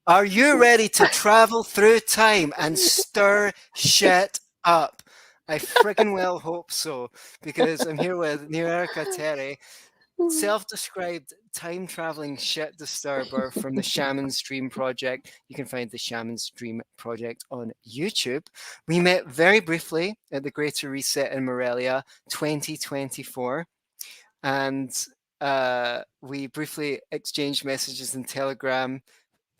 Are you ready to travel through time and stir shit up? I friggin' well hope so, because I'm here with Nierika Tere, self-described time-traveling shit disturber from the Shaman Stream Project. You can find the Shaman Stream Project on YouTube. We met very briefly at the Greater Reset in Morelia 2024, and we briefly exchanged messages in Telegram.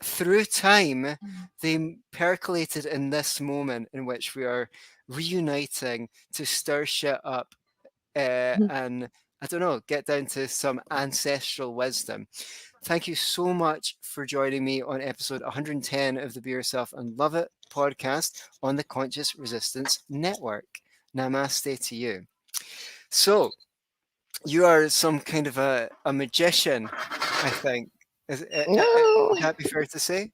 Through time, they percolated in this moment in which we are reuniting to stir shit up and I don't know, get down to some ancestral wisdom. Thank you so much for joining me on episode 110 of the Be Yourself and Love It podcast on the Conscious Resistance Network. Namaste to you. So, you are some kind of a magician, I think. No, Would that be fair to say?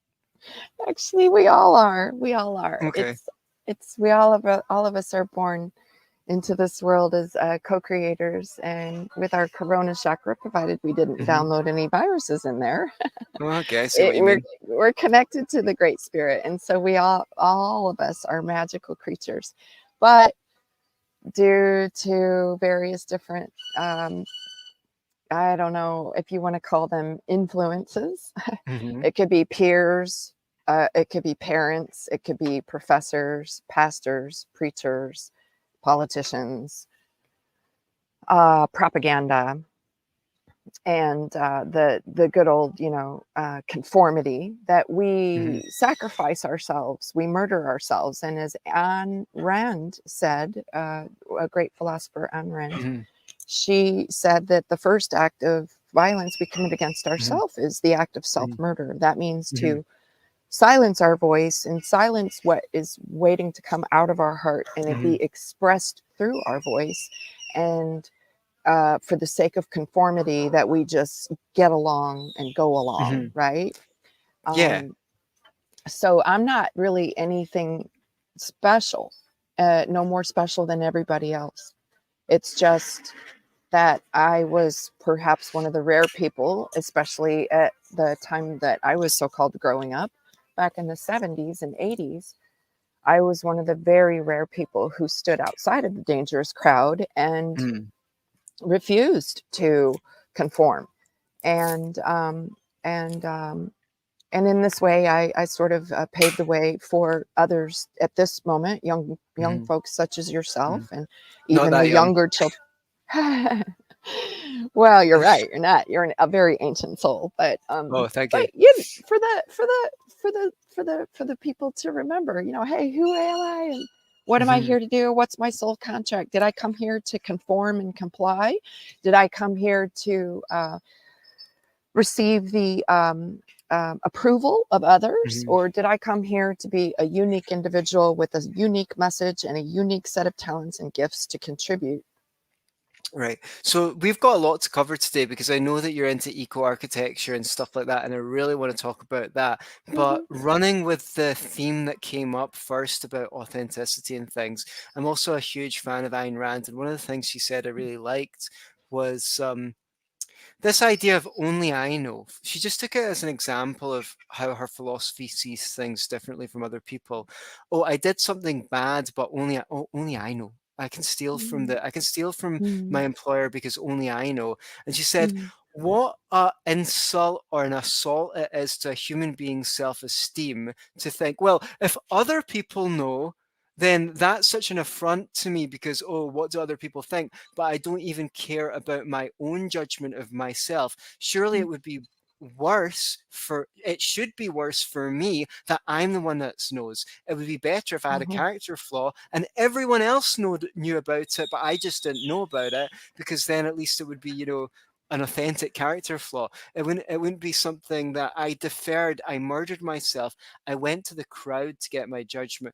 actually, we all are. We all are. Okay. It's all of us are born into this world as co-creators, and with our corona chakra, provided we didn't Hmm. download any viruses in there, Oh, okay, I see what you we're mean. connected to the Great Spirit, and so we all of us are magical creatures, but due to various different I don't know if you want to call them influences. Hmm. It could be peers, it could be parents, it could be professors, pastors, preachers, politicians, propaganda, and the good old conformity that Hmm. we sacrifice ourselves, we murder ourselves, and as Ayn Rand said, a great philosopher, Ayn Rand, Hmm. she said that the first act of violence we commit against Hmm. ourselves is the act of self-murder. That means Hmm. to silence our voice and silence what is waiting to come out of our heart and it Hmm. be expressed through our voice. And for the sake of conformity, that we just get along and go Hmm. along, right? Yeah. Um, so I'm not really anything special, no more special than everybody else. It's just that I was perhaps one of the rare people, especially at the time that I was so called growing up back in the 70s and 80s. I was one of the very rare people who stood outside of the dangerous crowd and Mm. refused to conform. And um, and um, and in this way, I sort of paved the way for others at this moment, young Mhm. folks such as Mhm. yourself, and Not even the that young. younger children. Well, you're right. You're not. You're a very ancient soul, Oh, thank but you. you for the people to remember. Hey, who am I, and what am I Mhm. here to do? What's my soul contract? Did I come here to conform and comply? Did I come here to receive the approval of others, Mhm. or did I come here to be a unique individual with a unique message and a unique set of talents and gifts to contribute? Right. So we've got a lot to cover today because I know that you're into eco-architecture and stuff like that, and I really want to talk about that. But Mhm. running with the theme that came up first about authenticity and things, I'm also a huge fan of Ayn Rand, and one of the things she said I really liked was this idea of only I know. She just took it as an example of how her philosophy sees things differently from other people. Oh, I did something bad, but only I know. I can steal from my Mhm. employer because only I know. And she said, Mhm. what a insult or an assault it is to a human being's self-esteem to think, well, if other people know, then that's such an affront to me because, oh, what do other people think? But I don't even care about my own judgment of myself. Surely it should be worse for me that I'm the one that knows. It would be better if I had a Mhm. character flaw and everyone else knew about it, but I just didn't know about it, because then at least it would be, an authentic character flaw. It wouldn't be something that I deferred. I murdered myself. I went to the crowd to get my judgment,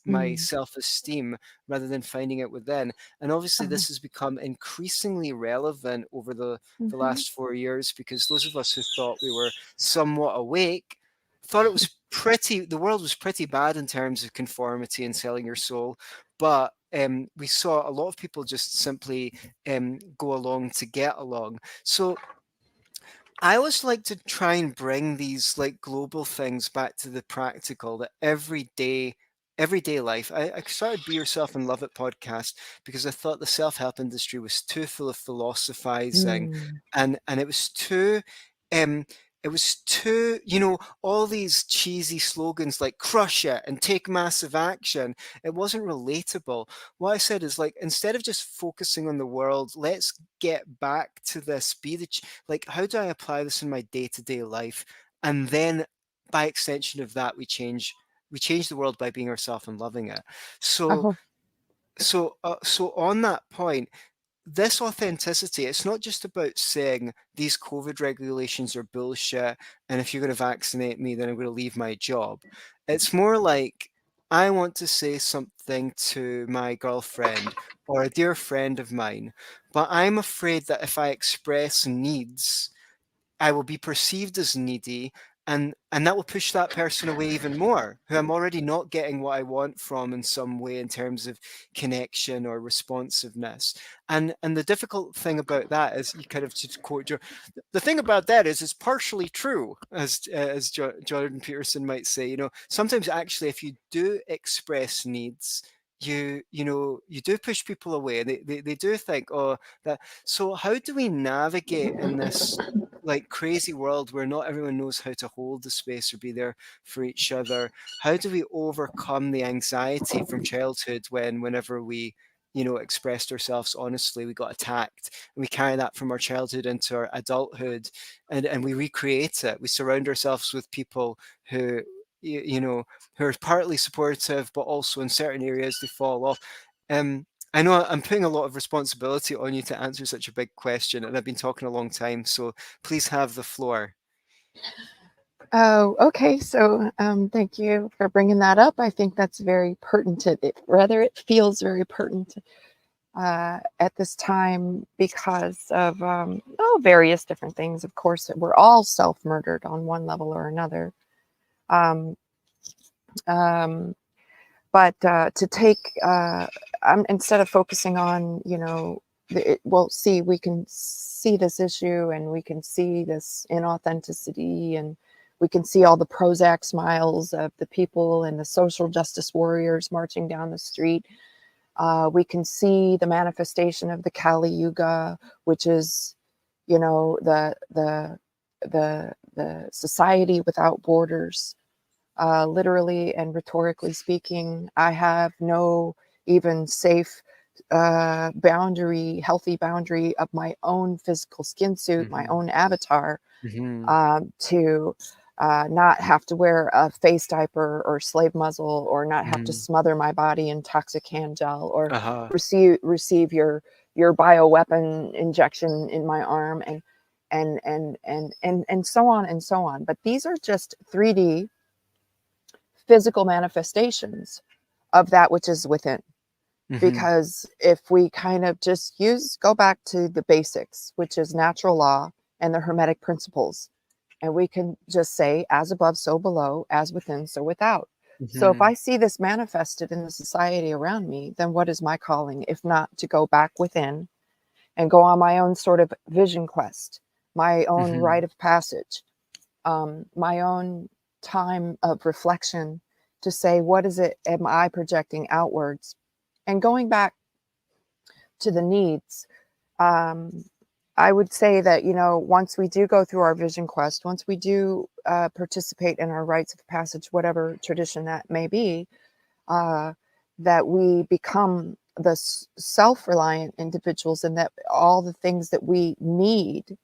my Mhm. self-esteem, rather than finding it within. And obviously, Uh-huh. this has become increasingly relevant over the Mhm. last 4 years, because those of us who thought we were somewhat awake thought the world was pretty bad in terms of conformity and selling your soul. But we saw a lot of people just simply go along to get along. So I always like to try and bring these like global things back to the practical, the everyday life. I started Be Yourself and Love It podcast because I thought the self-help industry was too full of philosophizing, Mm. and um it was too, all these cheesy slogans like crush it and take massive action. It wasn't relatable. What I said is like, instead of just focusing on the world, let's get back to this, like, how do I apply this in my day-to-day life? And then by extension of that, we change the world by being ourselves and loving it. So Oh, so on that point, this authenticity, it's not just about saying these COVID regulations are bullshit, and if you're going to vaccinate me, then I'm going to leave my job. It's more like, I want to say something to my girlfriend or a dear friend of mine, but I'm afraid that if I express needs, I will be perceived as needy, and that will push that person away even more, who I'm already not getting what I want from in some way in terms of connection or responsiveness. And the difficult thing about that is, you kind of, to quote your, the thing about that is it's partially true, as Jordan Peterson might say. Sometimes actually, if you do express needs, you do push people away. They do think, oh, that. So how do we navigate in this like crazy world where not everyone knows how to hold the space or be there for each other? How do we overcome the anxiety from childhood, whenever we, expressed ourselves honestly, we got attacked, and we carry that from our childhood into our adulthood, and we recreate it. We surround ourselves with people who, you know, who are partly supportive, but also in certain areas they fall off. I know I'm putting a lot of responsibility on you to answer such a big question, and I've been talking a long time, so please have the floor. oh, okay. So, thank you for bringing that up. I think that's very pertinent. It feels very pertinent at this time because of various different things. Of course, we're all self-murdered on one level or another. Um, um, but to take instead of focusing on, see, we can see this issue and we can see this inauthenticity, and we can see all the Prozac smiles of the people and the social justice warriors marching down the street. We can see the manifestation of the Kali Yuga, which is, the society without borders. Literally and rhetorically speaking, I have no even safe healthy boundary of my own physical skin suit, my Hmm. own avatar, Hmm. to not have to wear a face diaper or slave muzzle, or not have to Hmm. smother my body in toxic hand gel, or Uh-huh. receive your bioweapon injection in my arm, and so on and so on. But these are just 3D physical manifestations of that which is within. Hmm. Because if we kind of just go back to the basics, which is natural law and the Hermetic principles, and we can just say, as above, so below, as within, so without. So if Hmm. I see this manifested in the society around me, then what is my calling if not to go back within and go on my own sort of vision quest, my own Hmm. rite of passage, my own time of reflection, to say, what is it am I projecting outwards? And going back to the needs, um, I would say that, once we do go through our vision quest, once we do participate in our rites of passage, whatever tradition that may be, uh, that we become the self-reliant individuals, and that all the things that we need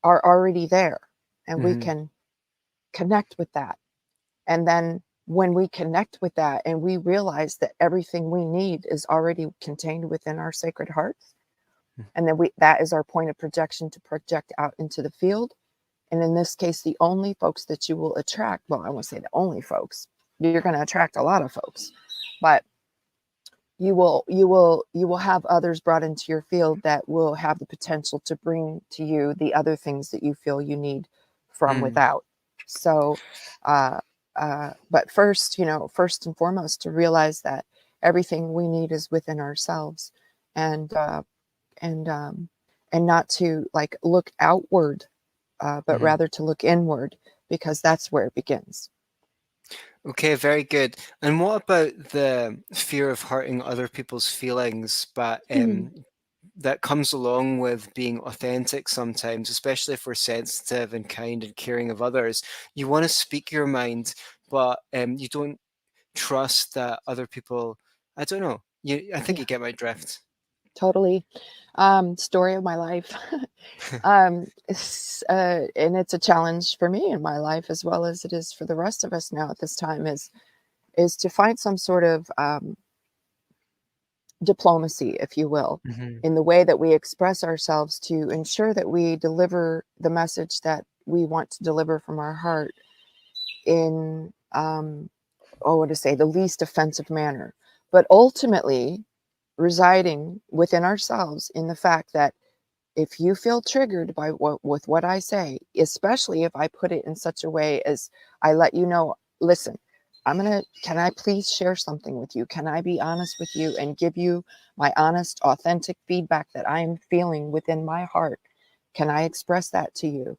are already there, and we Hmm. can connect with that. And then when we connect with that and we realize that everything we need is already contained within our sacred hearts, and then that is our point of projection to project out into the field. And in this case, the only folks that you will attract, well, I won't say the only folks, you're going to attract a lot of folks, but you will have others brought into your field that will have the potential to bring to you the other things that you feel you need from Hmm. without. So uh, but first and foremost, to realize that everything we need is within ourselves, and and um, and not to like look outward but Mhm. rather to look inward, because that's where it begins. Okay, very good. And what about the fear of hurting other people's feelings, but that comes along with being authentic sometimes, especially if we're sensitive and kind and caring of others. You want to speak your mind, but you don't trust that other people. I don't know. I think Yeah, you get my drift. totally. Story of my life. And it's a challenge for me in my life, as well as it is for the rest of us now at this time, is to find some sort of diplomacy, if you will, Hmm. in the way that we express ourselves, to ensure that we deliver the message that we want to deliver from our heart in, what to say, the least offensive manner, but ultimately residing within ourselves in the fact that if you feel triggered by what I say, especially if I put it in such a way as I let you know, listen, can I please share something with you? Can I be honest with you and give you my honest, authentic feedback that I am feeling within my heart? Can I express that to you?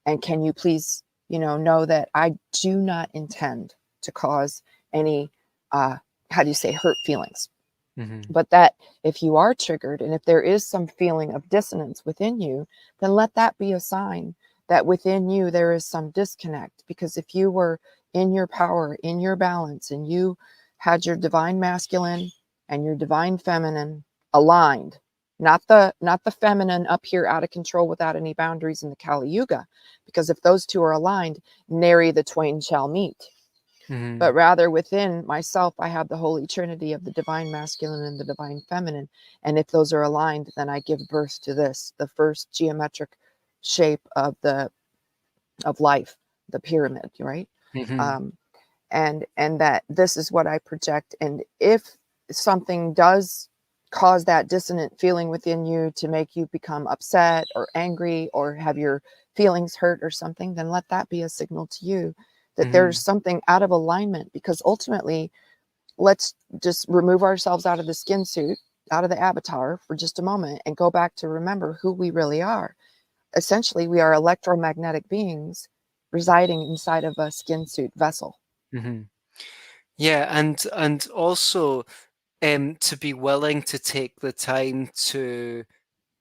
And can you please, know that I do not intend to cause any, how do you say, hurt feelings? Hmm. But that if you are triggered and if there is some feeling of dissonance within you, then let that be a sign that within you there is some disconnect. Because if you were in your power, in your balance, and you had your divine masculine and your divine feminine aligned, not the feminine up here out of control without any boundaries in the Kali Yuga, because if those two are aligned, nary the twain shall meet. But Hmm. rather within myself, I have the holy trinity of the divine masculine and the divine feminine. And if those are aligned, then I give birth to this, the first geometric shape of life, the pyramid, right? Hmm. Um, and that this is what I project. And if something does cause that dissonant feeling within you to make you become upset or angry or have your feelings hurt or something, then let that be a signal to you that there's Hmm. something out of alignment. Because ultimately, let's just remove ourselves out of the skin suit, out of the avatar for just a moment, and go back to remember who we really are. Essentially, we are electromagnetic beings residing inside of a skin suit vessel. Hmm. Yeah, and also to be willing to take the time to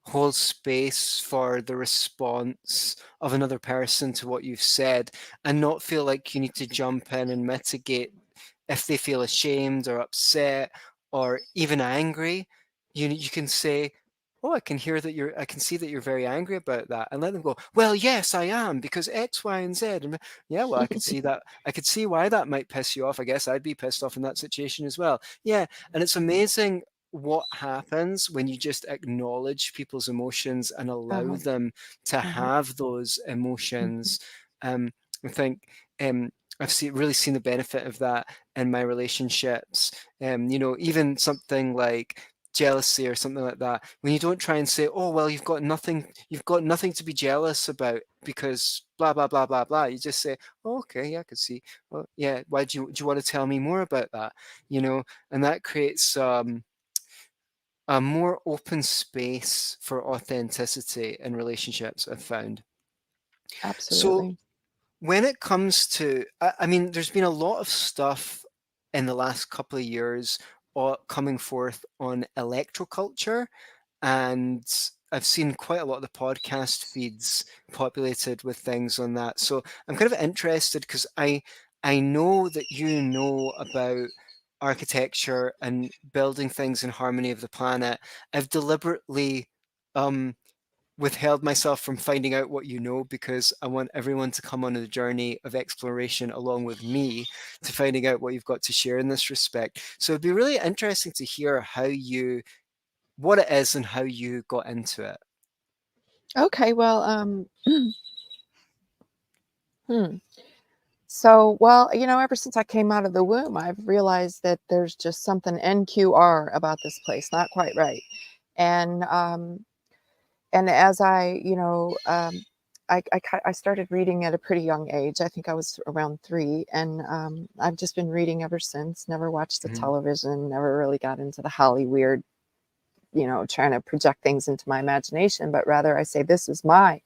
hold space for the response of another person to what you've said, and not feel like you need to jump in and mitigate if they feel ashamed or upset or even angry. You can say, "Oh, I can see that you're very angry about that," and let them go, "Well, yes, I am, because X, Y, and Z." And yeah, well, I could see that. I could see why that might piss you off. I guess I'd be pissed off in that situation as well. Yeah, and it's amazing what happens when you just acknowledge people's emotions and allow Uh-huh, them to uh-huh. have those Mhm. emotions. Um, I think um, really seen the benefit of that in my relationships. Even something like jealousy or something like that. When you don't try and say, "Oh, well, you've got nothing to be jealous about because blah blah blah blah blah." You just say, "Oh, okay, yeah, I could see. Well, yeah, why do you want to tell me more about that?" And that creates a more open space for authenticity in relationships, I've found. So Absolutely. when it comes to, I mean, there's been a lot of stuff in the last couple of years coming forth on electroculture, and I've seen quite a lot of the podcast feeds populated with things on that. So I'm kind of interested because I know that you know about architecture and building things in harmony of the planet. I've deliberately um, withheld myself from finding out what you know because I want everyone to come on a journey of exploration along with me to finding out what you've got to share in this respect. So it'd be really interesting to hear what it is and how you got into it. Okay, well, hmm. So, well, ever since I came out of the womb, I've realized that there's just something NQR about this place, not quite right. And as I started reading at a pretty young age. I think I was around 3, and I've just been reading ever since. Never watched the Mhm. television. Never really got into the Holly weird, trying to project things into my imagination. But rather, I say this is my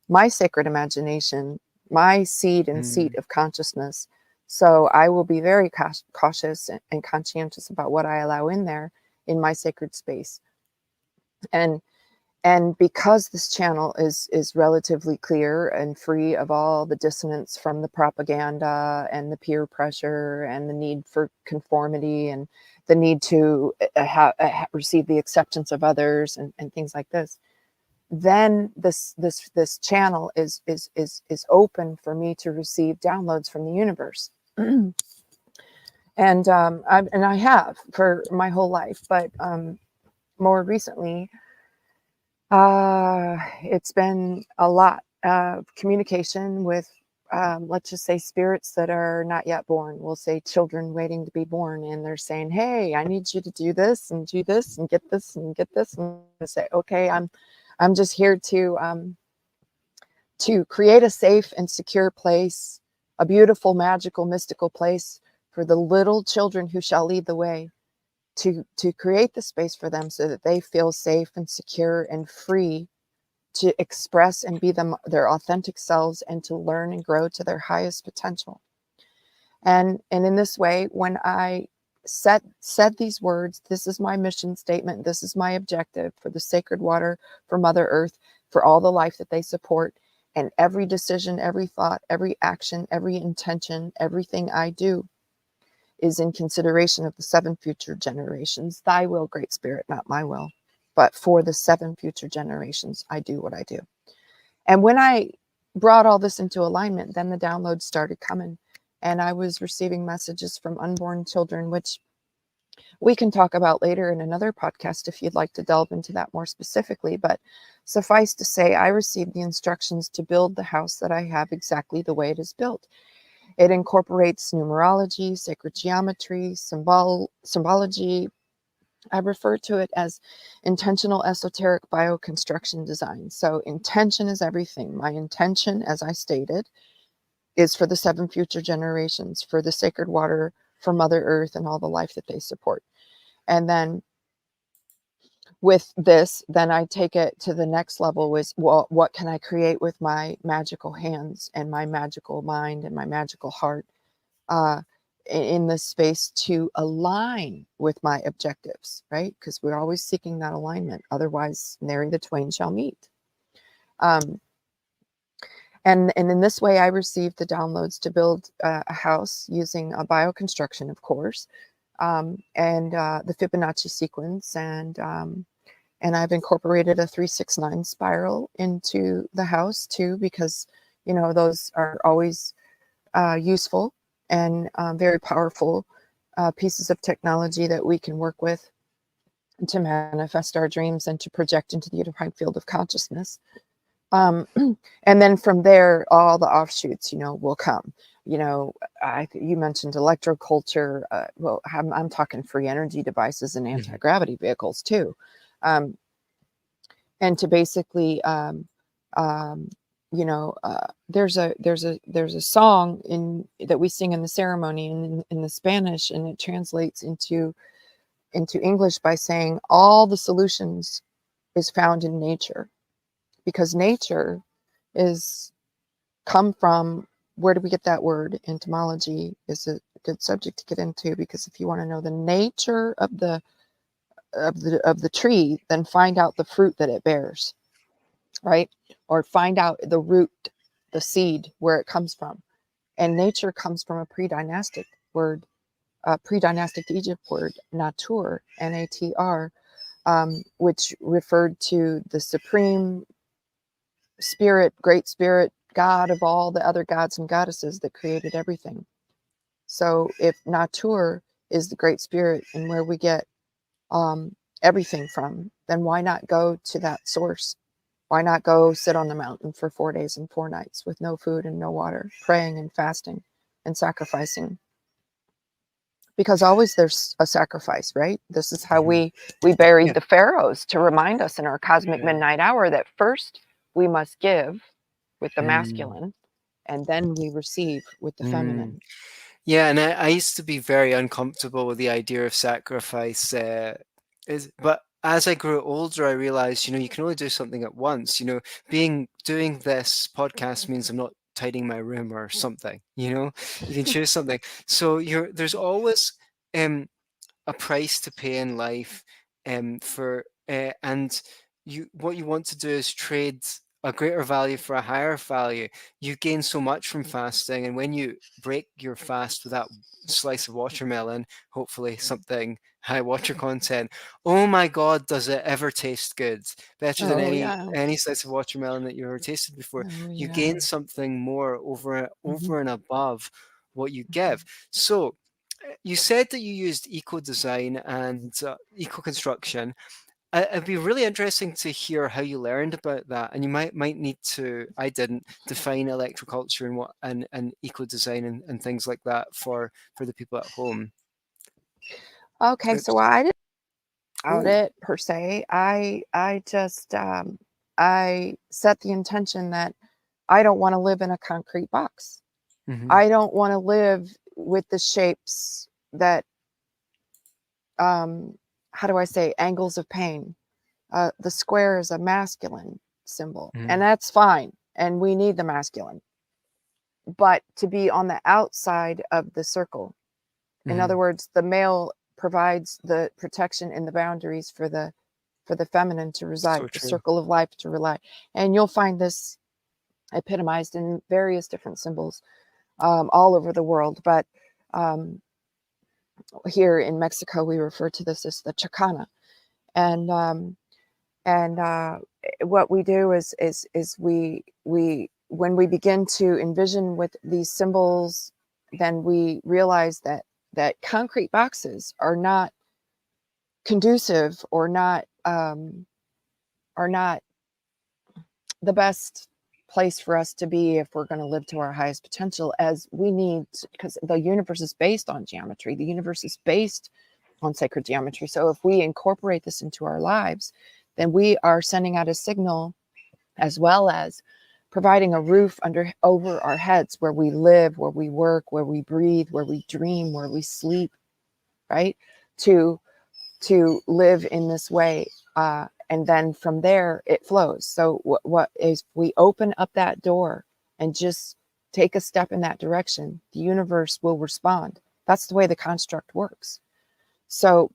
my sacred imagination, my seed and seat Mm. of consciousness. So I will be very cautious and conscientious about what I allow in there in my sacred space. And because this channel is relatively clear and free of all the dissonance from the propaganda and the peer pressure and the need for conformity and the need to receive the acceptance of others and things like this, then this channel is open for me to receive downloads from the universe. And I have for my whole life, but more recently, it's been a lot of communication with, let's just say, spirits that are not yet born. We'll say children waiting to be born, and they're saying, "Hey, I need you to do this and do this and get this and get this." And I say, "Okay, I'm just here to create a safe and secure place, a beautiful, magical, mystical place for the little children who shall lead the way." To create the space for them so that they feel safe and secure and free to express and be their authentic selves and to learn and grow to their highest potential. And in this way, when I said these words, this is my mission statement, this is my objective for the sacred water, for Mother Earth, for all the life that they support, and every decision, every thought, every action, every intention, everything I do is in consideration of the 7 future generations. Thy will, Great Spirit, not my will. But for the 7 future generations, I do what I do. And when I brought all this into alignment, then the downloads started coming. And I was receiving messages from unborn children, which we can talk about later in another podcast if you'd like to delve into that more specifically. But suffice to say, I received the instructions to build the house that I have exactly the way it is built. It incorporates numerology, sacred geometry, symbology. I refer to it as intentional esoteric bioconstruction design. So intention is everything. My intention, as I stated, is for the 7 future generations, for the sacred water, for Mother Earth and all the life that they support. And then with this, then I take it to the next level was, well, what can I create with my magical hands and my magical mind and my magical heart in this space to align with my objectives, right? Because we're always seeking that alignment. Otherwise, nary the twain shall meet. And in this way, I received the downloads to build a house using a bioconstruction, of course, and the Fibonacci sequence, and I've incorporated a 369 spiral into the house too, because those are always useful and very powerful pieces of technology that we can work with to manifest our dreams and to project into the unified field of consciousness. And then from there, all the offshoots, will come. You mentioned electroculture. Well, I'm talking free energy devices and anti-gravity vehicles too. And to basically, there's a song that we sing in the ceremony in the Spanish, and it translates into English by saying all the solutions is found in nature, because nature is come from, where do we get that word? Entomology is a good subject to get into, because if you want to know the nature of the tree, then find out the fruit that it bears, right? Or find out the root, the seed, where it comes from. And nature comes from a pre-dynastic word, a pre-dynastic Egypt word, natur, N-A-T-R, which referred to the supreme spirit, great spirit, God of all the other gods and goddesses that created everything. So if natur is the great spirit and where we get everything from, then why not go to that source? Why not go sit on the mountain for 4 days and 4 nights with no food and no water, praying and fasting and sacrificing? Because always there's a sacrifice, right? This is how we buried the pharaohs, to remind us in our cosmic midnight hour that first we must give with the masculine, and then we receive with the feminine. Yeah, and I used to be very uncomfortable with the idea of sacrifice. But as I grew older, I realized, you can only do something at once. Doing this podcast means I'm not tidying my room or something. You can choose something. So there's always um, a price to pay in life, for and what you want to do is trade a greater value for a higher value. You gain so much from fasting, and when you break your fast with that slice of watermelon, hopefully something high water content, oh my god, does it ever taste good, better than Oh any yeah. any slice of watermelon that you ever tasted before. Oh You yeah. gain something more Mhm. over and above what you Mhm. give. So you said that you used eco design and eco construction. It'd be really interesting to hear how you learned about that, and you might need to. I didn't define electroculture and eco design and things like that for the people at home. Okay, so Oops. I didn't about Oh. it per se. I just I set the intention that I don't want to live in a concrete box. Hmm. I don't want to live with the shapes that um how do I say, angles of pain. The square is a masculine symbol, and Hmm. that's fine. And we need the masculine, but to be on the outside of the circle. In other Hmm. words, the male provides the protection and the boundaries for the feminine to reside, So the true. circle of life to rely. And you'll find this epitomized in various different symbols all over the world. But um, here in Mexico, we refer to this as the chacana. And and what we do is we when we begin to envision with these symbols, then we realize that concrete boxes are not conducive or not the best place for us to be if we're going to live to our highest potential, as we need, because the universe is based on geometry, the universe is based on sacred geometry. So if we incorporate this into our lives, then we are sending out a signal, as well as providing a roof under over our heads, where we live, where we work, where we breathe, where we dream, where we sleep, right? To live in this way, and then from there it flows. So what is, we open up that door and just take a step in that direction, the universe will respond. That's the way the construct works. So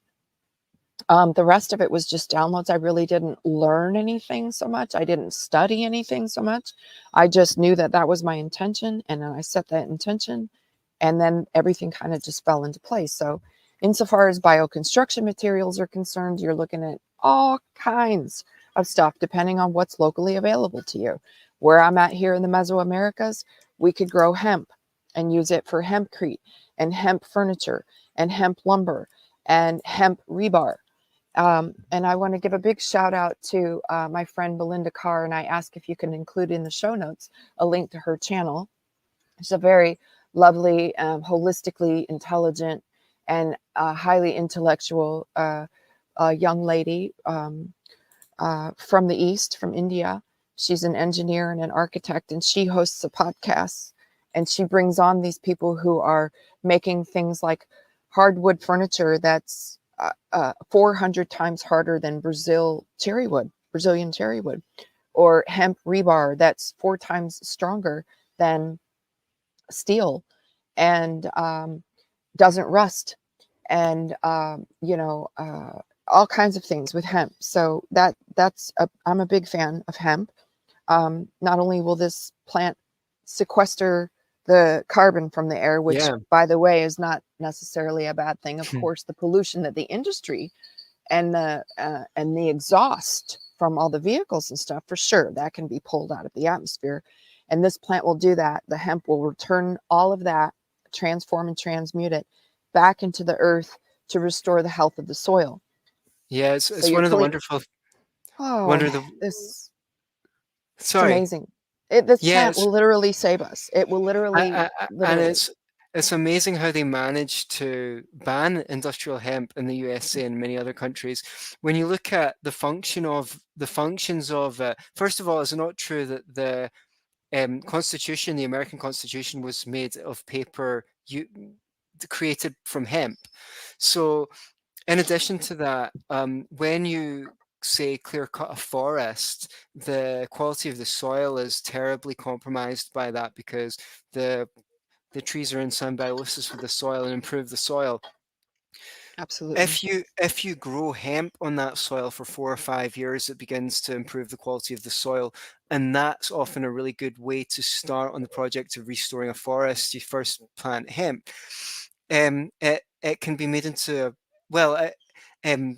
the rest of it was just downloads. I really didn't learn anything so much. I didn't study anything so much. I just knew that that was my intention, and then I set that intention, and then everything kind of just fell into place. So, insofar as bioconstruction materials are concerned, you're looking at all kinds of stuff depending on what's locally available to you. Where I'm at here in the Mesoamericas, we could grow hemp and use it for hempcrete and hemp furniture and hemp lumber and hemp rebar. And I want to give a big shout out to my friend Belinda Carr, and I ask if you can include in the show notes a link to her channel. She's a very lovely, holistically intelligent, and highly intellectual young lady from the East, from India. She's an engineer and an architect, and she hosts a podcast. And she brings on these people who are making things like hardwood furniture that's 400 times harder than Brazilian cherry wood, or hemp rebar that's 4 times stronger than steel, and doesn't rust, and all kinds of things with hemp. So I'm a big fan of hemp. Not only will this plant sequester the carbon from the air, which, Yeah. by the way, is not necessarily a bad thing. Of course, the pollution that the industry and the exhaust from all the vehicles and stuff, for sure, that can be pulled out of the atmosphere, and this plant will do that. The hemp will return all of that, transform and transmute it back into the earth to restore the health of the soil. Yeah. So It's you're one of the clean. wonderful Oh, wonder the this it's sorry. amazing. This Yeah. plant will literally save us. It will literally, And literally. it's amazing how they managed to ban industrial hemp in the USA and many other countries. When you look at the functions of first of all, is it not true that the Constitution, the American Constitution, was made of paper created from hemp? So In addition to that, when you say clear cut a forest, the quality of the soil is terribly compromised by that because the the trees are in symbiosis with the soil and improve the soil. Absolutely. If you grow hemp on that soil for 4 or 5 years, it begins to improve the quality of the soil, and that's often a really good way to start on the project of restoring a forest. You first plant hemp. It can be made into well, um,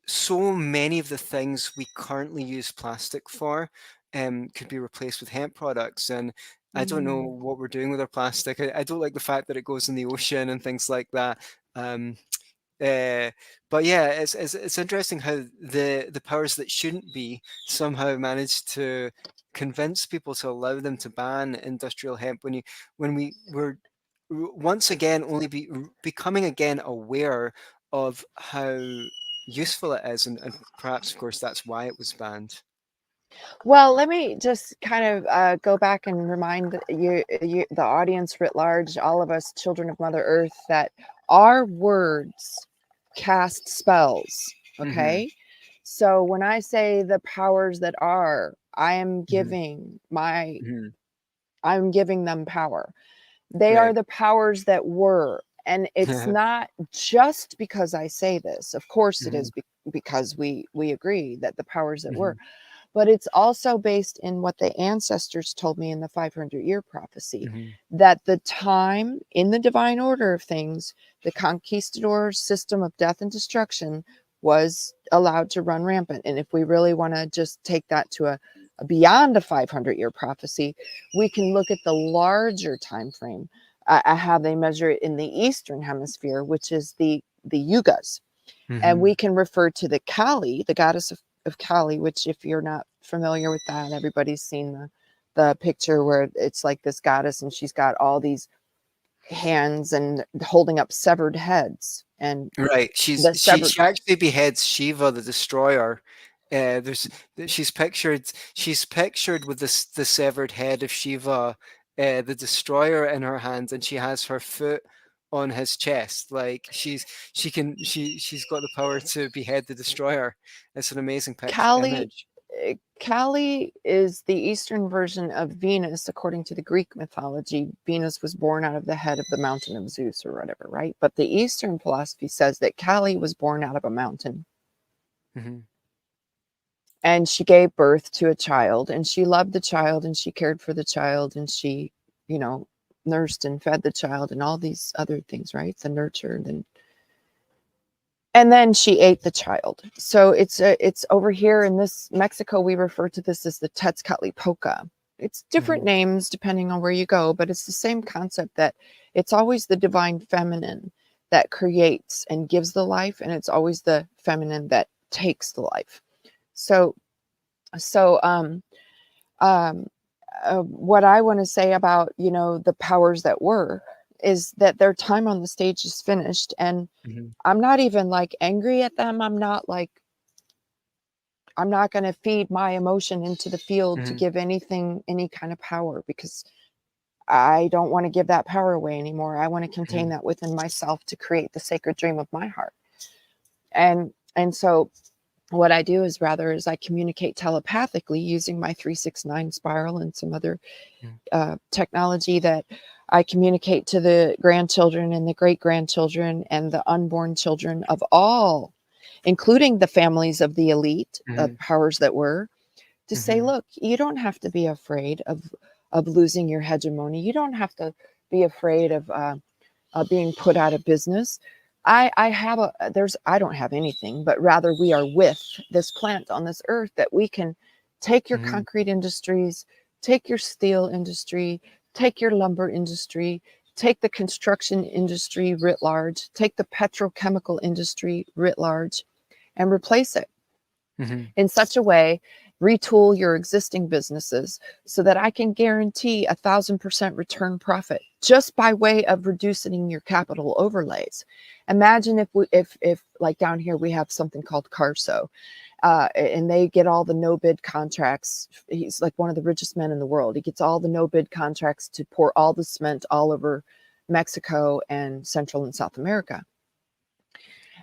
so many of the things we currently use plastic for could be replaced with hemp products, and I don't know Mm. what we're doing with our plastic. I don't like the fact that it goes in the ocean and things like that. Um, uh, but yeah, it's interesting how the powers that shouldn't be somehow managed to convince people to allow them to ban industrial hemp when we were once again becoming again aware of how useful it is, and perhaps of course that's why it was banned. Well, let me just kind of go back and remind the audience writ large, all of us children of Mother Earth, that our words cast spells. Hmm. Okay. So when I say the powers that are, Hmm. Hmm. I'm giving them power. They are Right. the powers that were. And it's not just because I say this. Of course it Hmm. is because we agree that the powers that were, Hmm. but it's also based in what the ancestors told me in the 500-year prophecy, Hmm. that the time in the divine order of things, the conquistador system of death and destruction was allowed to run rampant. And if we really want to just take that to a beyond a 500-year prophecy, we can look at the larger time frame, how they measure it in the eastern hemisphere, which is the yugas. And Hmm. we can refer to the Kali, the goddess of Kali, which, if you're not familiar with that, everybody's seen the picture where it's like this goddess and she's got all these hands and holding up severed heads. And Right. the severed She actually beheads Shiva the destroyer. There's she's pictured with the severed head of Shiva, the destroyer in her hands, and she has her foot on his chest. Like she's got the power to behead the destroyer. It's an amazing picture Kali. image. Kali is the Eastern version of Venus, according to the Greek mythology. Venus was born out of the head of the mountain of Zeus or whatever, right? But the Eastern philosophy says that Kali was born out of a mountain Hmm. and she gave birth to a child and she loved the child and she cared for the child and she, you know, nursed and fed the child and all these other things, right? The nurture and then she ate the child. So it's over here in this Mexico, we refer to this as the Tetzcatlipoca. It's different Hmm. names depending on where you go, but it's the same concept, that it's always the divine feminine that creates and gives the life, and it's always the feminine that takes the life. So so um what I want to say about, you know, the powers that were, is that their time on the stage is finished, and Hmm. I'm not even like angry at them. I'm not like, I'm not going to feed my emotion into the field to Hmm. give anything any kind of power, because I don't want to give that power away anymore. I want to contain Hmm. that within myself to create the sacred dream of my heart. And so what I do is, rather, is I communicate telepathically using my 369 spiral and some other technology, that I communicate to the grandchildren and the great grandchildren and the unborn children of all, including the families of the elite Hmm. powers that were, to say, Hmm. look, you don't have to be afraid of losing your hegemony. You don't have to be afraid of being put out of business. I have I don't have anything, but rather we are with this plant on this earth, that we can take your Hmm. concrete industries, take your steel industry, take your lumber industry, take the construction industry writ large, take the petrochemical industry writ large, and replace it Hmm. in such a way, retool your existing businesses, so that I can guarantee 1,000% return profit just by way of reducing your capital overlays. Imagine if like down here we have something called Carso, and they get all the no bid contracts. He's like one of the richest men in the world. He gets all the no bid contracts to pour all the cement all over Mexico and Central and South America.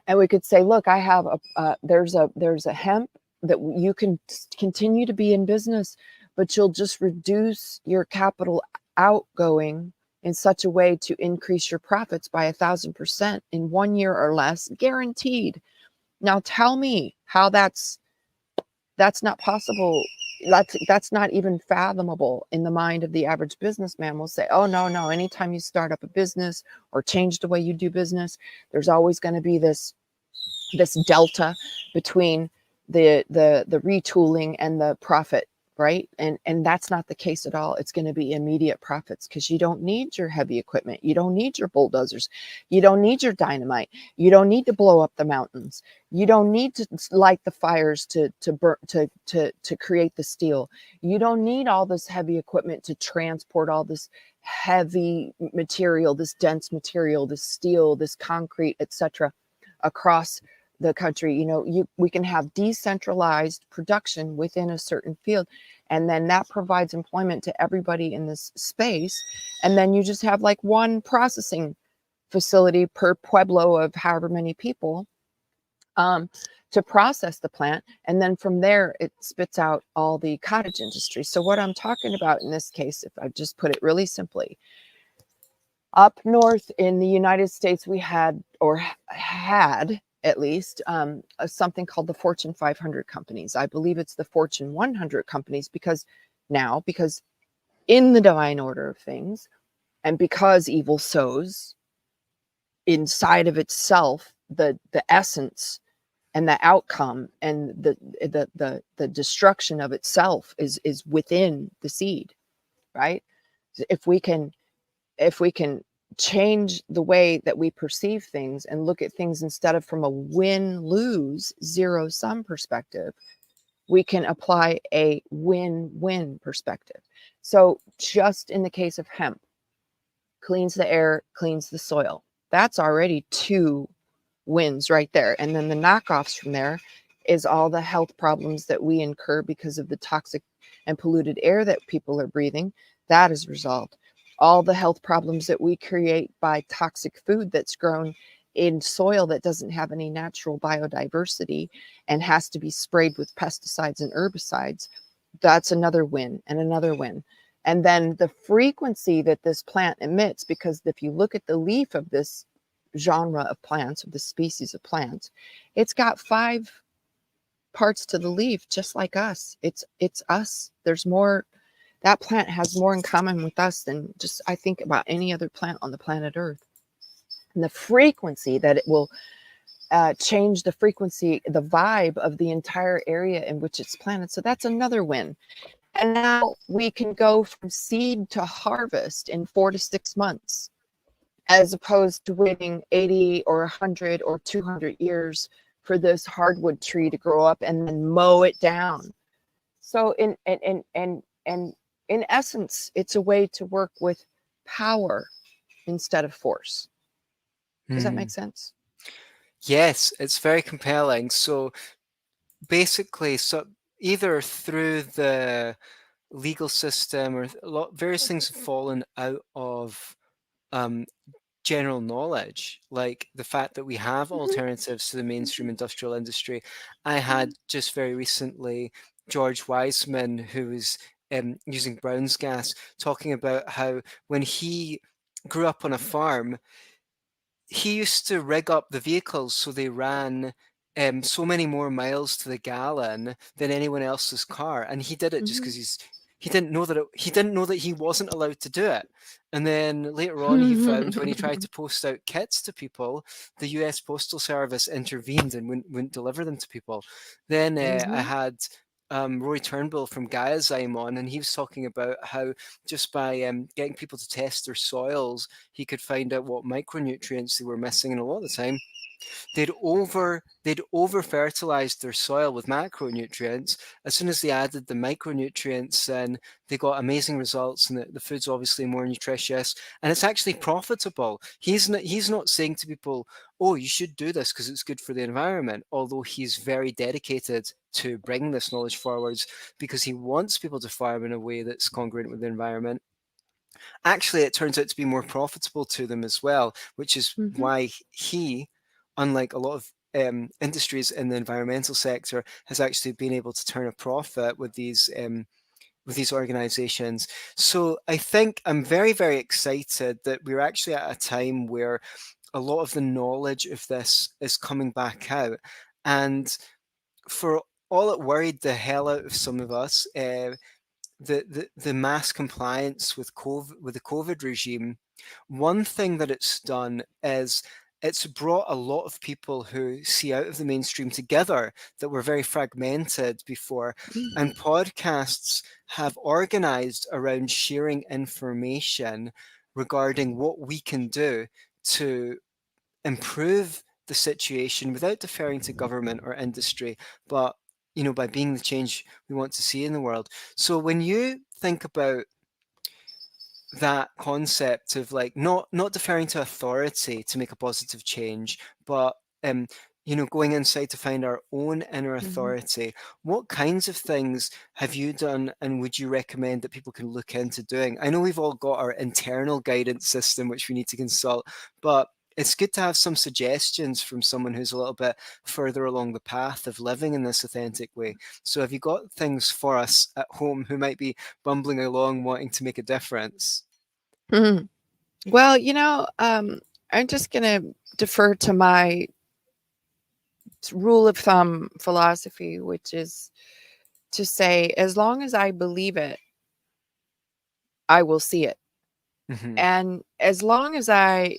And we could say, look, I have there's a hemp that you can continue to be in business, but you'll just reduce your capital outgoing in such a way to increase your profits by 1,000% in 1 year or less, guaranteed. Now tell me how that's not possible. That's not even fathomable in the mind of the average businessman. Will say, oh no, anytime you start up a business or change the way you do business, there's always going to be this delta between the retooling and the profit, right? And that's not the case at all. It's going to be immediate profits, because you don't need your heavy equipment, you don't need your bulldozers, you don't need your dynamite, you don't need to blow up the mountains, you don't need to light the fires to burn to create the steel, you don't need all this heavy equipment to transport all this heavy material, this dense material, this steel, this concrete, etc., across the country. We can have decentralized production within a certain field, and then that provides employment to everybody in this space. And then you just have like one processing facility per pueblo of however many people, to process the plant, and then from there it spits out all the cottage industry. So what I'm talking about in this case, if I just put it really simply, up north in the United States, we had at least something called the Fortune 500 companies. I believe it's the Fortune 100 companies, because in the divine order of things, and because evil sows inside of itself the essence and the outcome, and the destruction of itself is within the seed, right? If we can change the way that we perceive things and look at things instead of from a win-lose, zero-sum perspective, we can apply a win-win perspective. So just in the case of hemp, cleans the air, cleans the soil. That's already 2 wins right there. And then the knockoffs from there is all the health problems that we incur because of the toxic and polluted air that people are breathing. That is resolved. All the health problems that we create by toxic food that's grown in soil that doesn't have any natural biodiversity and has to be sprayed with pesticides and herbicides, that's another win and another win. And then the frequency that this plant emits, because if you look at the leaf of this genre of plants, of the species of plants, it's got 5 parts to the leaf, just like us. It's us. There's more. That plant has more in common with us than just, I think, about any other plant on the planet Earth. And the frequency that it will change the frequency, the vibe of the entire area in which it's planted. So that's another win. And now we can go from seed to harvest in 4 to 6 months, as opposed to waiting 80 or 100 or 200 years for this hardwood tree to grow up and then mow it down. So in essence, it's a way to work with power instead of force. Does that make sense? Yes, it's very compelling. So basically, either through the legal system or various things have fallen out of general knowledge, like the fact that we have alternatives to the mainstream industrial industry. I had just very recently George Wiseman, who was using Brown's gas, talking about how when he grew up on a farm, he used to rig up the vehicles so they ran so many more miles to the gallon than anyone else's car, and he did it just because he didn't know that he wasn't allowed to do it. And then later on, he found when he tried to post out kits to people, the U.S. Postal Service intervened and wouldn't deliver them to people. Then I had Roy Turnbull from Gaiazyme on, and he was talking about how just by getting people to test their soils, he could find out what micronutrients they were missing, and a lot of the time they'd over fertilized their soil with macronutrients. As soon as they added the micronutrients, then they got amazing results, and the food's obviously more nutritious, and it's actually profitable. He's not saying to people, oh, you should do this because it's good for the environment, although he's very dedicated to bringing this knowledge forwards because he wants people to farm in a way that's congruent with the environment. Actually, it turns out to be more profitable to them as well, which is why he unlike a lot of industries in the environmental sector, has actually been able to turn a profit with these organizations. So I think I'm very, very excited that we're actually at a time where a lot of the knowledge of this is coming back out. And for all it worried the hell out of some of us, the mass compliance with COVID, with the COVID regime, one thing that it's done is it's brought a lot of people who see out of the mainstream together that were very fragmented before. And podcasts have organized around sharing information regarding what we can do to improve the situation without deferring to government or industry, but by being the change we want to see in the world. So when you think about that concept of like not deferring to authority to make a positive change, but um going inside to find our own inner Mhm. authority, what kinds of things have you done and would you recommend that people can look into doing? I know we've all got our internal guidance system which we need to consult, but it's good to have some suggestions from someone who's a little bit further along the path of living in this authentic way. So have you got things for us at home who might be bumbling along wanting to make a difference? Mhm. Well, I'm just going to defer to my rule of thumb philosophy, which is to say, as long as I believe it, I will see it. Mhm, And as long as I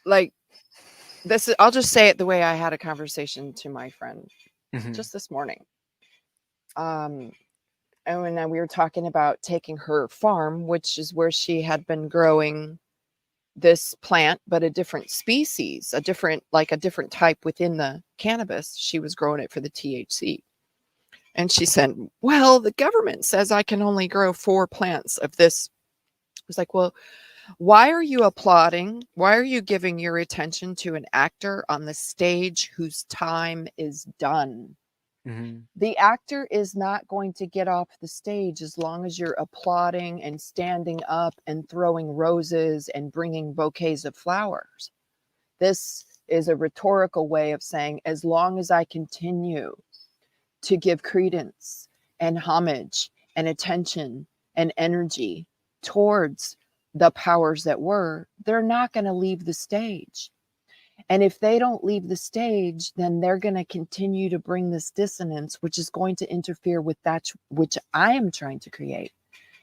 like I'll just say it the way I had a conversation to my friend mhm, just this morning. Um, and when we were talking about taking her farm, which is where she had been growing this plant, but a different species, a different type within the cannabis. She was growing it for the THC. And she said, well, the government says I can only grow 4 plants of this. I was like, well, why are you applauding? Why are you giving your attention to an actor on the stage whose time is done? mhm, The actor is not going to get off the stage as long as you're applauding and standing up and throwing roses and bringing bouquets of flowers. This is a rhetorical way of saying, as long as I continue to give credence and homage and attention and energy towards the powers that were, they're not going to leave the stage. And if they don't leave the stage, then they're going to continue to bring this dissonance, which is going to interfere with that which I am trying to create.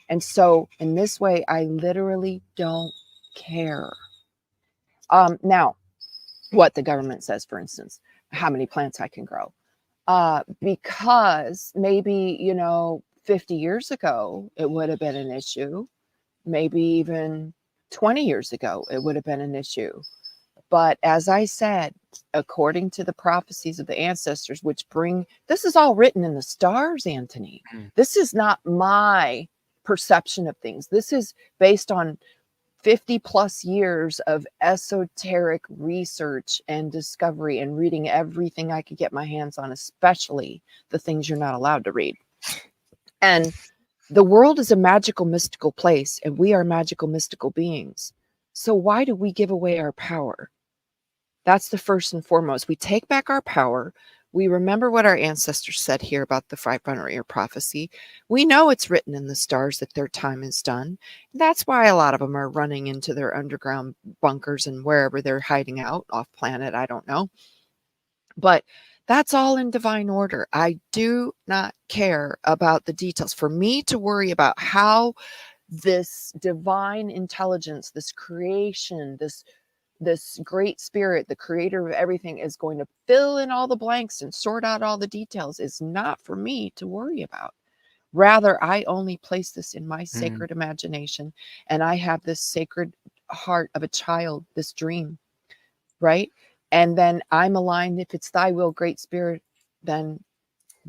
And so, in this way, I literally don't care. Now, what the government says, for instance, how many plants I can grow. Because maybe, 50 years ago, it would have been an issue. Maybe even 20 years ago, it would have been an issue. But as I said, according to the prophecies of the ancestors, this is all written in the stars, Anthony. mhm, This is not my perception of things. This is based on 50 plus years of esoteric research and discovery and reading everything I could get my hands on, especially the things you're not allowed to read. And the world is a magical, mystical place, and we are magical, mystical beings. So why do we give away our power? That's the first and foremost. We take back our power. We remember what our ancestors said here about the 500-year prophecy. We know it's written in the stars that their time is done. That's why a lot of them are running into their underground bunkers and wherever they're hiding out off planet. I don't know. But that's all in divine order. I do not care about the details. For me to worry about how this divine intelligence, this creation, this great spirit, the creator of everything, is going to fill in all the blanks and sort out all the details is not for me to worry about. Rather, I only place this in my mhm, sacred imagination, and I have this sacred heart of a child, this dream, right? And then I'm aligned. If it's thy will, great spirit, then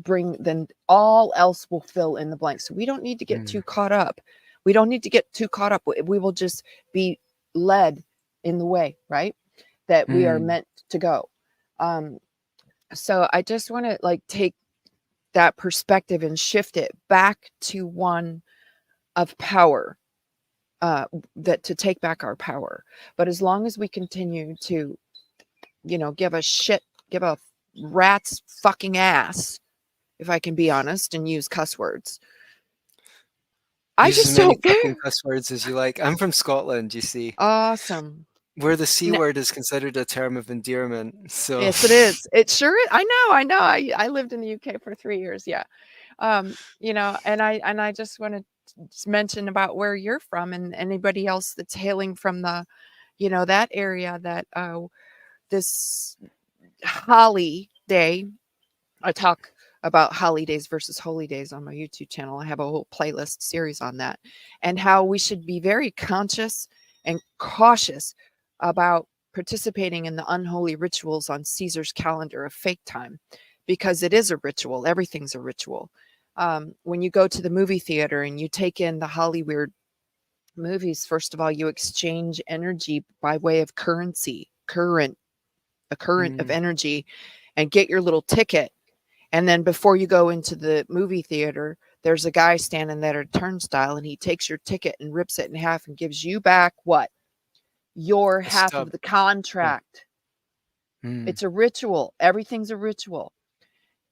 then all else will fill in the blanks. So we don't need to get mhm, too caught up. We don't need to get too caught up. We will just be led in the way, right? That we are mhm, meant to go. Um, so I just want to take that perspective and shift it back to one of power, that to take back our power. But as long as we continue to give a rat's fucking ass, if I can be honest and use cuss words. I Use as just many don't fucking care. cuss words as you like. I'm from Scotland, you see, Awesome. where the C N- word is considered a term of endearment. So, Yes, it is. It sure is. I know. I lived in the UK for 3 years. Yeah. And I just want to mention about where you're from and anybody else that's hailing from the, that area, that this Holly Day. I talk about holidays versus holy days on my YouTube channel. I have a whole playlist series on that, and how we should be very conscious and cautious about participating in the unholy rituals on Caesar's calendar of fake time, because it is a ritual. Everything's a ritual. When you go to the movie theater and you take in the Hollywood movies, first of all, you exchange energy by way of a current of mm, energy, and get your little ticket. And then before you go into the movie theater, there's a guy standing there at a turnstile, and he takes your ticket and rips it in half and gives you back what? Your a half stub. of the Oh, contract. mm, It's a ritual. Everything's a ritual.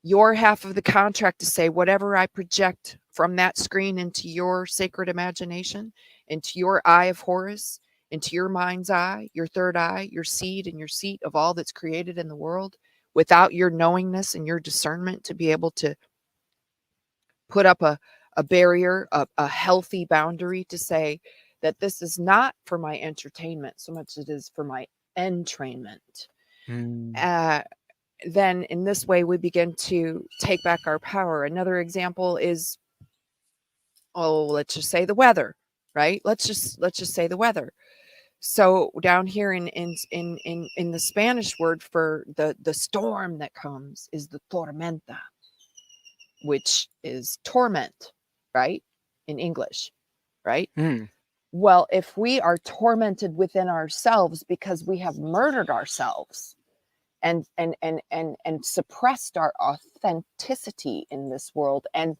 Your half of the contract to say whatever I project from that screen into your sacred imagination, into your eye of Horus, into your mind's eye, your third eye, your seed and your seat of all that's created in the world, without your knowingness and your discernment to be able to put up a barrier, a healthy boundary to say that this is not for my entertainment so much as it is for my entrainment. mm, Uh, then in this way we begin to take back our power. Another example is, let's just say the weather, right? Let's just say the weather. So down here in the Spanish word for the storm that comes is the tormenta, which is torment, right? In English, right? mm. Well, if we are tormented within ourselves because we have murdered ourselves and suppressed our authenticity in this world, and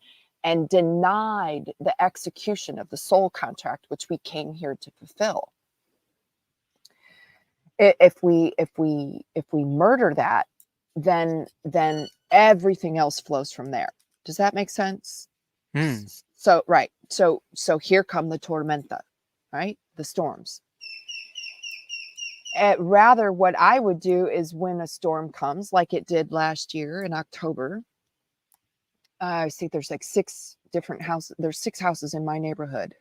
denied the execution of the soul contract which we came here to fulfill, if we murder that, then everything else flows from there. Does that make sense? Mm, So right, so here come the tormenta, right? The storms. Rather, what I would do is, when a storm comes, like it did last year in October, I see there's like 6 different houses. There's 6 houses in my neighborhood.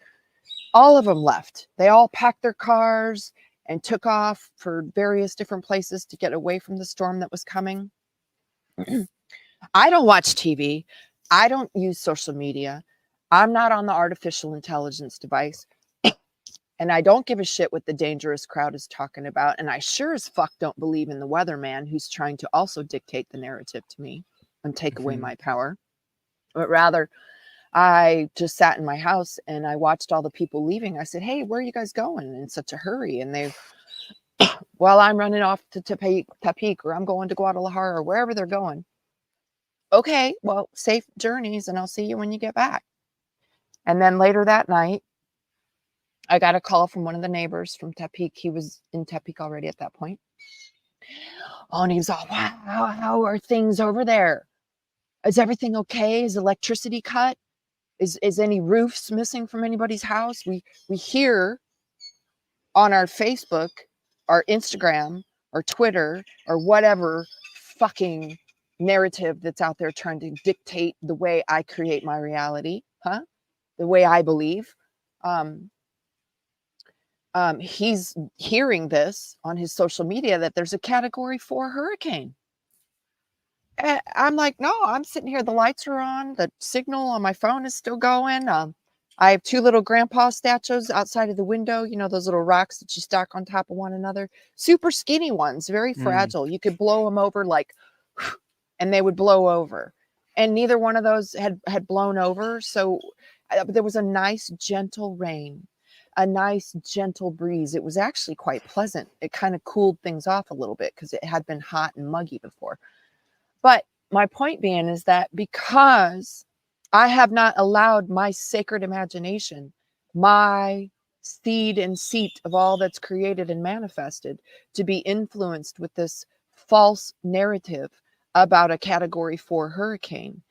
All of them left. They all packed their cars and took off for various different places to get away from the storm that was coming. I don't watch TV. I don't use social media. I'm not on the artificial intelligence device. And I don't give a shit what the dangerous crowd is talking about. And I sure as fuck don't believe in the weatherman who's trying to also dictate the narrative to me and take away mhm. my power. But rather, I just sat in my house and I watched all the people leaving. I said, "Hey, where are you guys going in such a hurry?" And they, "Well, I'm running off to Tepic, or I'm going to Guadalajara, or wherever they're going." "Okay, well, safe journeys, and I'll see you when you get back." And then later that night, I got a call from one of the neighbors from Tepic. He was in Tepic already at that point. Oh, and he was all, "Wow, how are things over there? Is everything okay? Is electricity cut? Is any roofs missing from anybody's house? We hear on our Facebook, our Instagram, or Twitter, or whatever fucking narrative that's out there trying to dictate the way I create my reality, huh? The way I believe." Um, he's hearing this on his social media that there's a Category 4 hurricane. I'm like, "No, I'm sitting here. The lights are on. The signal on my phone is still going. I have 2 little grandpa statues outside of the window. You know, those little rocks that you stack on top of one another. Super skinny ones, very Mm, fragile. You could blow them over like, and they would blow over. And neither one of those had blown over. So there was a nice, gentle rain, a nice, gentle breeze. It was actually quite pleasant. It kind of cooled things off a little bit because it had been hot and muggy before. But my point being is that because I have not allowed my sacred imagination, my seed and seat of all that's created and manifested, to be influenced with this false narrative about a category 4 hurricane.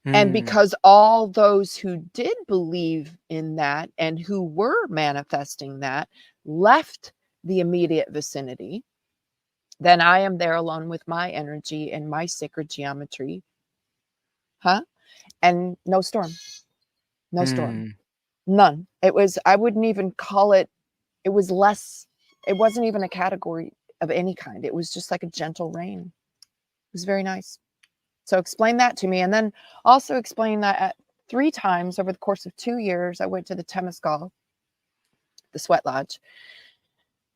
And because all those who did believe in that and who were manifesting that left the immediate vicinity, then I am there alone with my energy and my sacred geometry. And no storm. No storm. None. It was, I wouldn't even call it, it was less, it wasn't even a category of any kind. It was just like a gentle rain. It was very nice. So explain that to me. And then also explain that at 3 times over the course of 2 years, I went to the Temescal, the sweat lodge.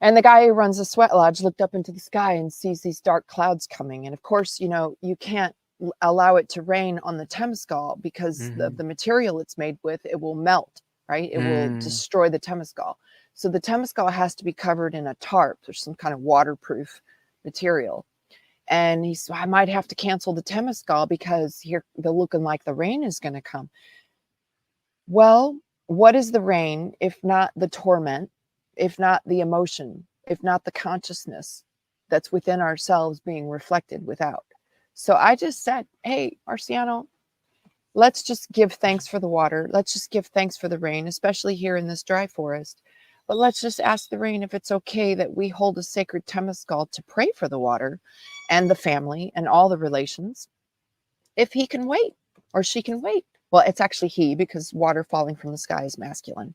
And the guy who runs the sweat lodge looked up into the sky and sees these dark clouds coming. And of course, you know, you can't allow it to rain on the Temescal because of the material it's made with, it will melt, right? It will destroy the Temescal. So the Temescal has to be covered in a tarp or some kind of waterproof material. And he said, I might have to cancel the Temescal because here they're looking like the rain is going to come. Well, what is the rain if not the torment, if not the emotion, if not the consciousness that's within ourselves being reflected without? So I just said, hey, Marciano, let's just give thanks for the water. Let's just give thanks for the rain, especially here in this dry forest. But let's just ask the rain if it's okay that we hold a sacred Temescal to pray for the water and the family and all the relations, if he can wait or she can wait. Well, it's actually he, because water falling from the sky is masculine.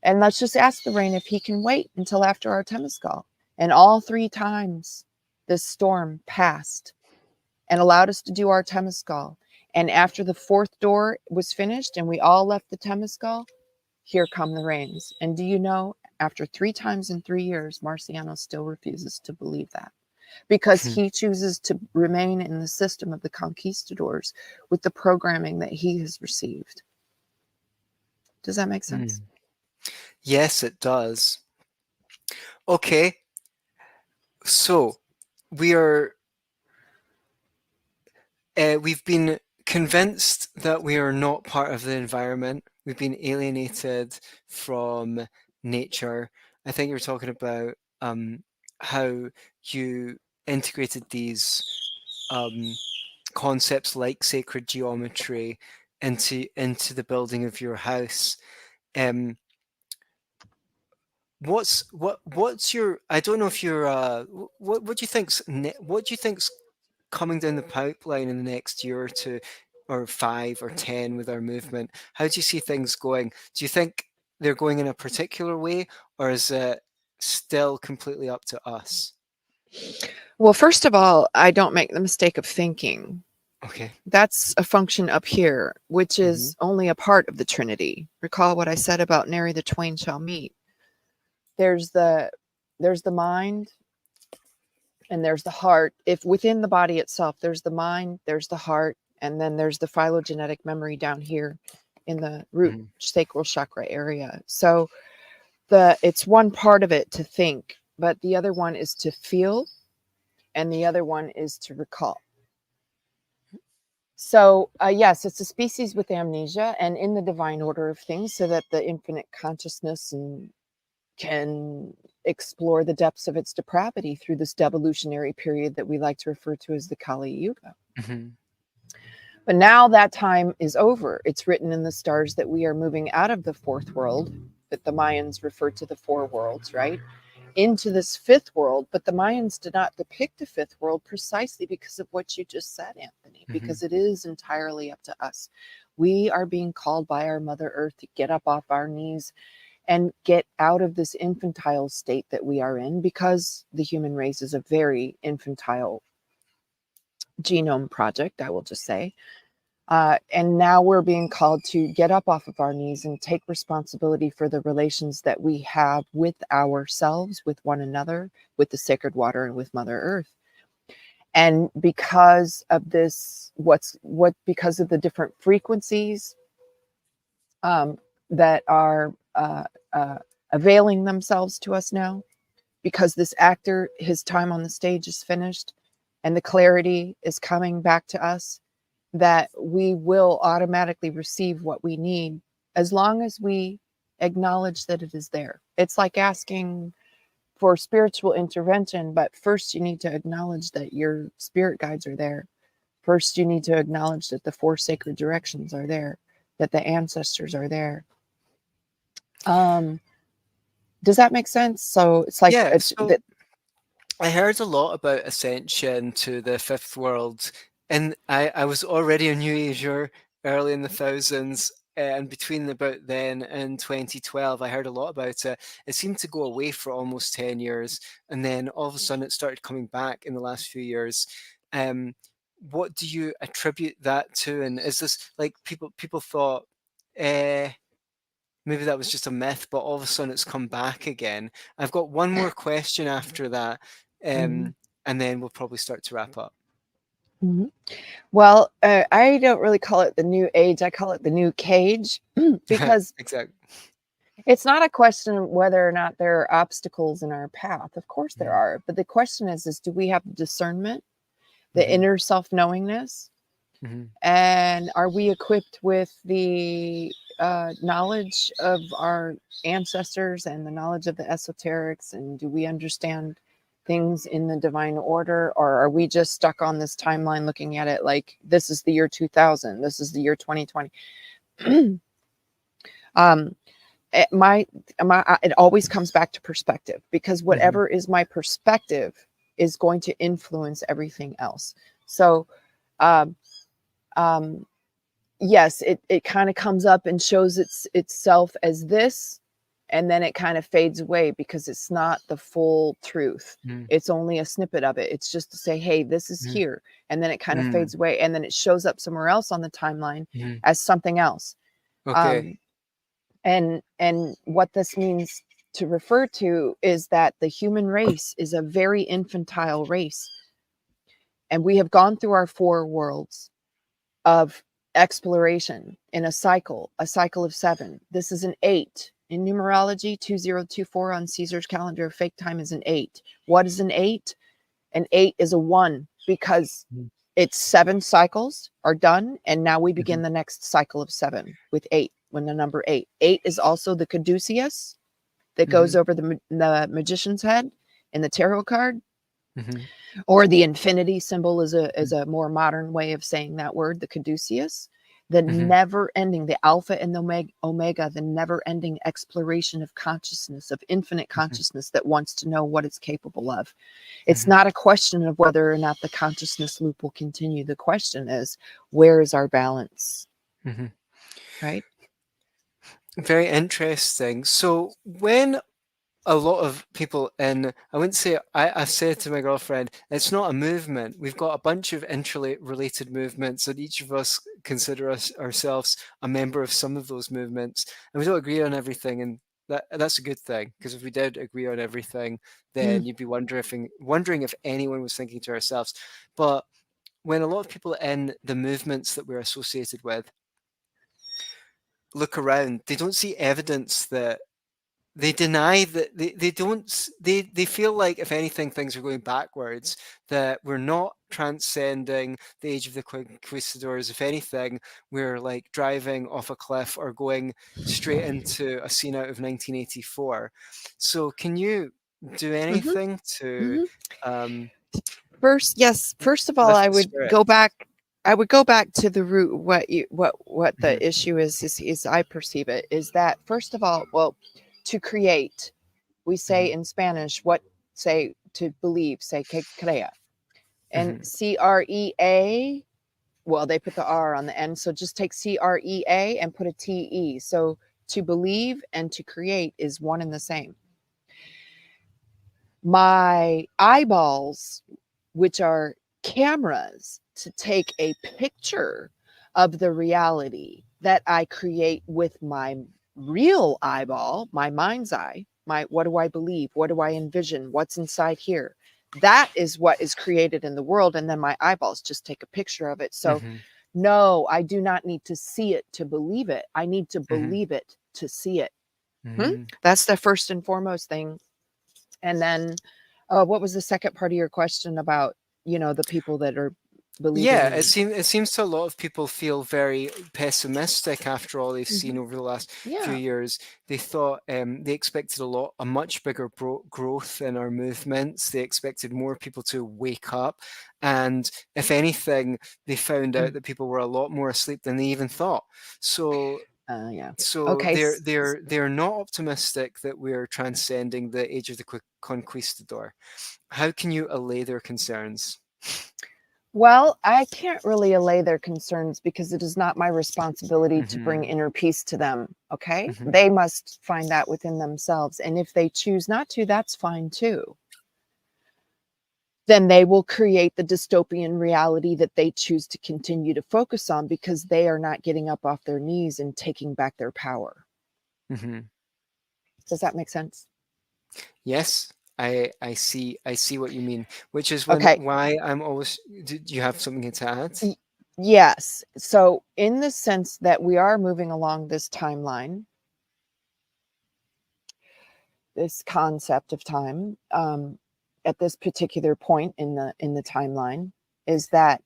And let's just ask the rain if he can wait until after our Temescal. And all 3 times this storm passed and allowed us to do our Temescal. And after the 4th door was finished and we all left the Temescal, here come the rains. And do you know, after 3 times in 3 years, Marciano still refuses to believe that, because he chooses to remain in the system of the conquistadors with the programming that he has received. Does that make sense? Yes, it does. Okay. So we are, we've been convinced that we are not part of the environment. We've been alienated from nature. I think you were talking about how you integrated these concepts like sacred geometry into the building of your house. What's your, I don't know if you're what do you think's coming down the pipeline in the next year or 2 or 5 or 10 with our movement? How do you see things going? Do you think they're going in a particular way, or is it still completely up to us? Well, first of all, I don't make the mistake of thinking. Okay. That's a function up here, which is only a part of the Trinity. Recall what I said about nary the twain shall meet. There's the mind and there's the heart. If within the body itself, there's the mind, there's the heart, and then there's the phylogenetic memory down here in the root sacral chakra area. So it's one part of it to think, but the other one is to feel, and the other one is to recall. So yes, it's a species with amnesia and in the divine order of things, so that the infinite consciousness can explore the depths of its depravity through this devolutionary period that we like to refer to as the Kali Yuga. But now that time is over. It's written in the stars that we are moving out of the 4th world, that the Mayans refer to the 4 worlds, right? Into this 5th world. But the Mayans did not depict a 5th world precisely because of what you just said, Anthony, because it is entirely up to us. We are being called by our Mother Earth to get up off our knees and get out of this infantile state that we are in, because the human race is a very infantile genome project, I will just say. And now we're being called to get up off of our knees and take responsibility for the relations that we have with ourselves, with one another, with the sacred water, and with Mother Earth. And because of this, because of the different frequencies that are availing themselves to us now, because this actor, his time on the stage is finished, and the clarity is coming back to us, that we will automatically receive what we need as long as we acknowledge that it is there. It's like asking for spiritual intervention, but first you need to acknowledge that your spirit guides are there. First, you need to acknowledge that the four sacred directions are there, that the ancestors are there. Does that make sense? So it's like Yeah, so I heard a lot about ascension to the fifth world, and I was already a New Ager early in the thousands, and between about then and 2012, I heard a lot about it. It seemed to go away for almost 10 years, and then all of a sudden it started coming back in the last few years. Um, what do you attribute that to? And is this like people thought, maybe that was just a myth, but all of a sudden it's come back again. I've got one more question after that, Mhm. and then we'll probably start to wrap up. Mhm. Well, I don't really call it the new age. I call it the new cage because Exactly. it's not a question of whether or not there are obstacles in our path. Of course there Mhm, are, but the question is do we have the discernment, the mhm, inner self-knowingness, mhm, and are we equipped with the knowledge of our ancestors and the knowledge of the esoterics, and do we understand things in the divine order, or are we just stuck on this timeline looking at it like this is the year 2000, this is the year 2020? um it always comes back to perspective, because mhm, whatever is my perspective is going to influence everything else. So um um yes, it kind of comes up and shows itself as this, and then it kind of fades away because it's not the full truth. mhm, It's only a snippet of it. It's just to say, hey, this is mhm, here, and then it kind of mhm, fades away, and then it shows up somewhere else on the timeline mhm. as something else. Okay. um and what this means to refer to is that the human race is a very infantile race, and we have gone through our four worlds of exploration in a cycle of 7. This is an 8. In numerology, 2024 on Caesar's calendar of fake time is an 8. What is an 8? An 8 is a 1 because Mhm, it's 7 cycles are done, and now we begin mhm, the next cycle of 7 with 8, when the number 8. 8 is also the caduceus that goes mhm, over the magician's head in the tarot card, mhm, or the infinity symbol is mhm, a more modern way of saying that word, the caduceus, the mhm, never ending, the alpha and the omega, the never ending exploration of consciousness, of infinite mhm, consciousness that wants to know what it's capable of. It's mhm, not a question of whether or not the consciousness loop will continue. The question is, where is our balance? mhm. Right? Very interesting. So when a lot of people in, I wouldn't say, I said to my girlfriend, it's not a movement. We've got a bunch of interrelated movements, and each of us consider ourselves a member of some of those movements, and we don't agree on everything. And that's a good thing, because if we did agree on everything, Mm. then you'd be wondering if anyone was thinking to ourselves. But when a lot of people in the movements that we're associated with look around, they don't see evidence that, they deny that, they don't they feel like, if anything, things are going backwards, that we're not transcending the age of the conquistadors. If anything, we're like driving off a cliff or going straight into a scene out of 1984. So can you do Hmm. anything to Hmm. um, First, yes. First of all, lift I the would spirit? go back. I would go back to the root. What Hmm. the issue is I perceive it is that, first of all, well, to create, we say Hmm. in Spanish, what say to believe, say que crea, and Hmm. CREA. Well, they put the R on the end, so just take CREA and put a TE. So to believe and to create is one and the same. My eyeballs, which are cameras to take a picture of the reality that I create with my real eyeball, my mind's eye, my what do I believe? What do I envision? What's inside here? That is what is created in the world. And then my eyeballs just take a picture of it. So, Hmm. no, I do not need to see it to believe it. I need to Hmm. believe it to see it. Hmm? Hmm. That's the first and foremost thing. And then what was the second part of your question about, the people that are believing Yeah, in. it seems to a lot of people feel very pessimistic after all they've seen Mhm. over the last few Yeah. years. They thought they expected a much bigger growth in our movements. They expected more people to wake up, and if anything, they found out Mm. that people were a lot more asleep than they even thought. So, Yeah. so Okay. they're not optimistic that we're transcending the age of the conquistador. How can you allay their concerns? Well, I can't really allay their concerns because it is not my responsibility to bring Hmm. inner peace to them. Okay. Hmm. They must find that within themselves. And if they choose not to, that's fine too. Then they will create the dystopian reality that they choose to continue to focus on because they are not getting up off their knees and taking back their power. Hmm. Does that make sense? Yes, I see what you mean. Which is Okay. why I'm always. Do you have something to add? Y- yes. So, in the sense that we are moving along this timeline, this concept of time, at this particular point in the timeline, is that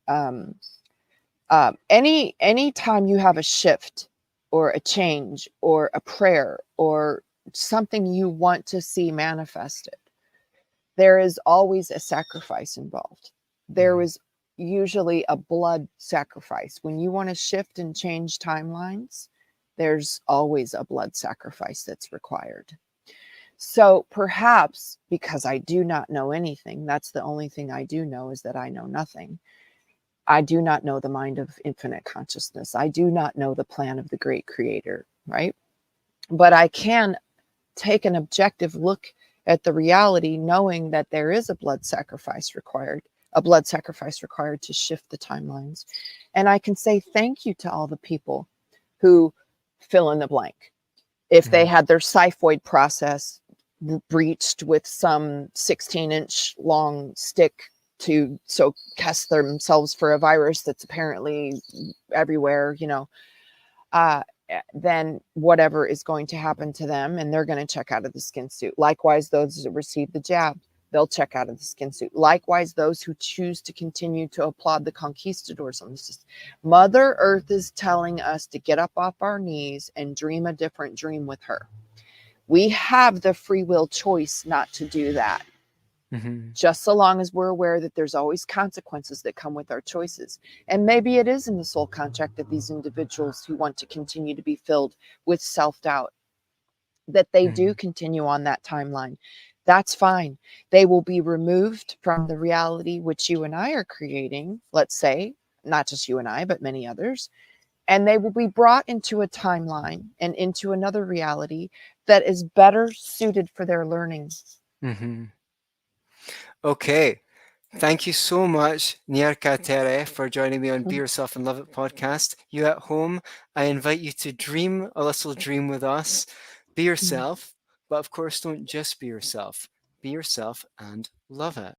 any time you have a shift or a change or a prayer or something you want to see manifested, there is always a sacrifice involved. There Mhm. is usually a blood sacrifice. When you want to shift and change timelines, there's always a blood sacrifice that's required. So perhaps because I do not know anything, that's the only thing I do know is that I know nothing. I do not know the mind of infinite consciousness. I do not know the plan of the great creator, right? But I can take an objective look at the reality, knowing that there is a blood sacrifice required to shift the timelines. And I can say thank you to all the people who fill in the blank. If they Mhm. had their xiphoid process breached with some 16-inch long stick to so test themselves for a virus that's apparently everywhere, uh, then whatever is going to happen to them, and they're going to check out of the skin suit. Likewise, those that receive the jab, they'll check out of the skin suit. Likewise, those who choose to continue to applaud the conquistadors on this. Mother Earth is telling us to get up off our knees and dream a different dream with her. We have the free will choice not to do that, Mhm. just so long as we're aware that there's always consequences that come with our choices. And maybe it is in the soul contract of these individuals who want to continue to be filled with self-doubt that they do Mhm. continue on that timeline. That's fine. They will be removed from the reality which you and I are creating, let's say, not just you and I, but many others, and they will be brought into a timeline and into another reality that is better suited for their learning. Mhm. Okay. Thank you so much, Nierika Tere, for joining me on Be Yourself and Love It podcast. You at home, I invite you to dream a little dream with us. Be yourself, but of course, don't just be yourself. Be yourself and love it.